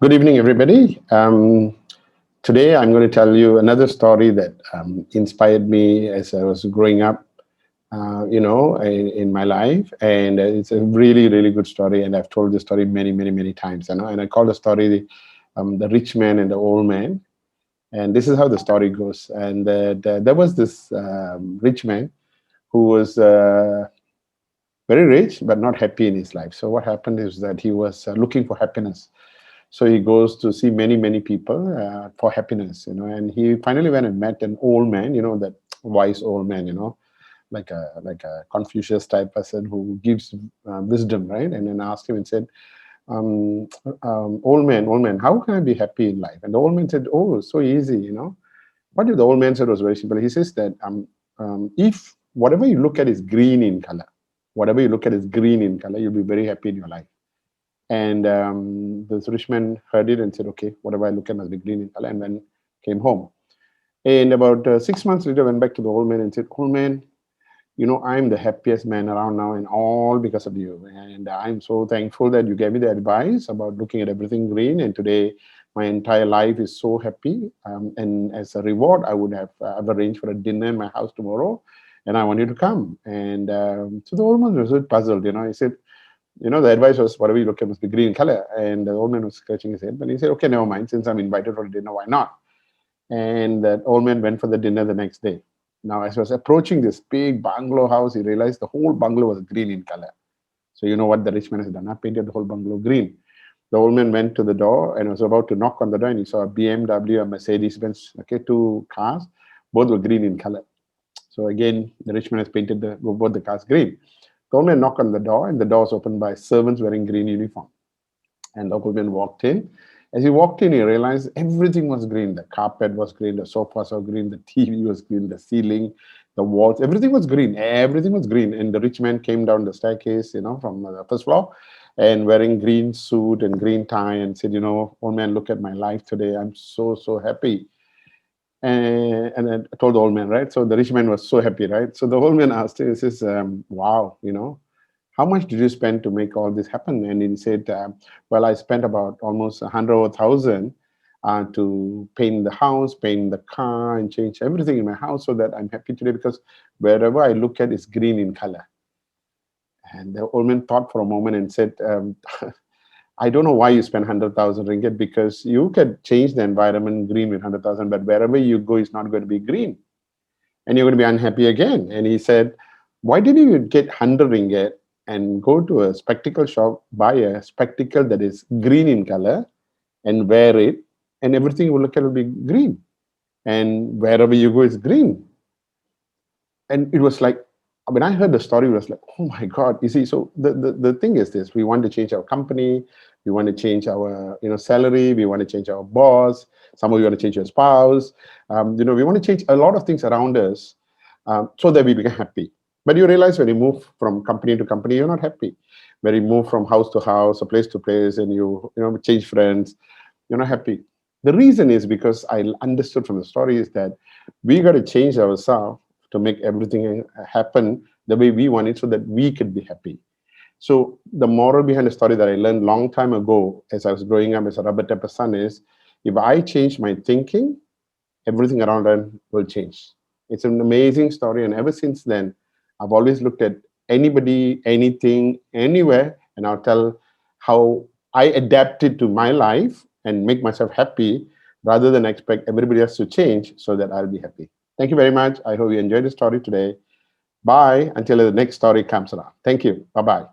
Good evening, everybody. Today, I'm going to tell you another story that inspired me as I was growing up, in my life. And it's a really, really good story. And I've told this story many, many, many times. And I call the story the rich man and the old man. And this is how the story goes. And there was this rich man who was very rich, but not happy in his life. So what happened is that he was looking for happiness. So he goes to see many, many people for happiness, and he finally went and met an old man, that wise old man, like a Confucius type person who gives wisdom, right? And then asked him and said, old man, how can I be happy in life? And the old man said, oh, so easy. What the old man said was very simple. He says that if whatever you look at is green in color, you'll be very happy in your life. And this rich man heard it and said, okay, whatever I look at must be green in color, and then came home. And about 6 months later, went back to the old man and said, old man, I'm the happiest man around now, and all because of you. And I'm so thankful that you gave me the advice about looking at everything green. And today, my entire life is so happy. And as a reward, I would have I've arranged for a dinner in my house tomorrow, and I want you to come. And so the old man was a bit puzzled. He said, the advice was whatever you look at must be green in color. And the old man was scratching his head. But he said, okay, never mind. Since I'm invited for dinner, why not? And that old man went for the dinner the next day. Now, as he was approaching this big bungalow house, he realized the whole bungalow was green in color. So you know what the rich man has done? I painted the whole bungalow green. The old man went to the door and was about to knock on the door, and he saw a BMW, a Mercedes-Benz, okay, two cars. Both were green in color. So again, the rich man has painted both the cars green. The old man knocked on the door, and the door was opened by servants wearing green uniform. And the old man walked in. As he walked in, he realized everything was green. The carpet was green, the sofas were green, the TV was green, the ceiling, the walls, everything was green. Everything was green. And the rich man came down the staircase, from the first floor, and wearing green suit and green tie, and said, old man, look at my life today. I'm so, so happy. And I told the old man, right? So the rich man was so happy, right? So the old man asked him, he says, wow, how much did you spend to make all this happen? And he said, well, I spent about almost 100,000 to paint the house, paint the car, and change everything in my house so that I'm happy today because wherever I look at is green in color. And the old man thought for a moment and said, I don't know why you spend 100,000 ringgit, because you can change the environment green with 100,000, but wherever you go, it's not going to be green. And you're going to be unhappy again. And he said, why didn't you get 100 ringgit and go to a spectacle shop, buy a spectacle that is green in color and wear it, and everything you will look at will be green. And wherever you go is green. And it was like, when I heard the story, it was like, oh my God, you see, so the thing is this, we want to change our company, we want to change our salary, we want to change our boss, some of you want to change your spouse, we want to change a lot of things around us so that we become happy. But you realize when you move from company to company, you're not happy. When you move from house to house or place to place and you change friends, you're not happy. The reason is because I understood from the story is that we got to change ourselves to make everything happen the way we want it so that we could be happy. So the moral behind the story that I learned long time ago as I was growing up as a rubber tapper son is, if I change my thinking, everything around them will change. It's an amazing story. And ever since then, I've always looked at anybody, anything, anywhere, and I'll tell how I adapted to my life and make myself happy rather than expect everybody else to change so that I'll be happy. Thank you very much. I hope you enjoyed the story today. Bye until the next story comes around. Thank you. Bye-bye.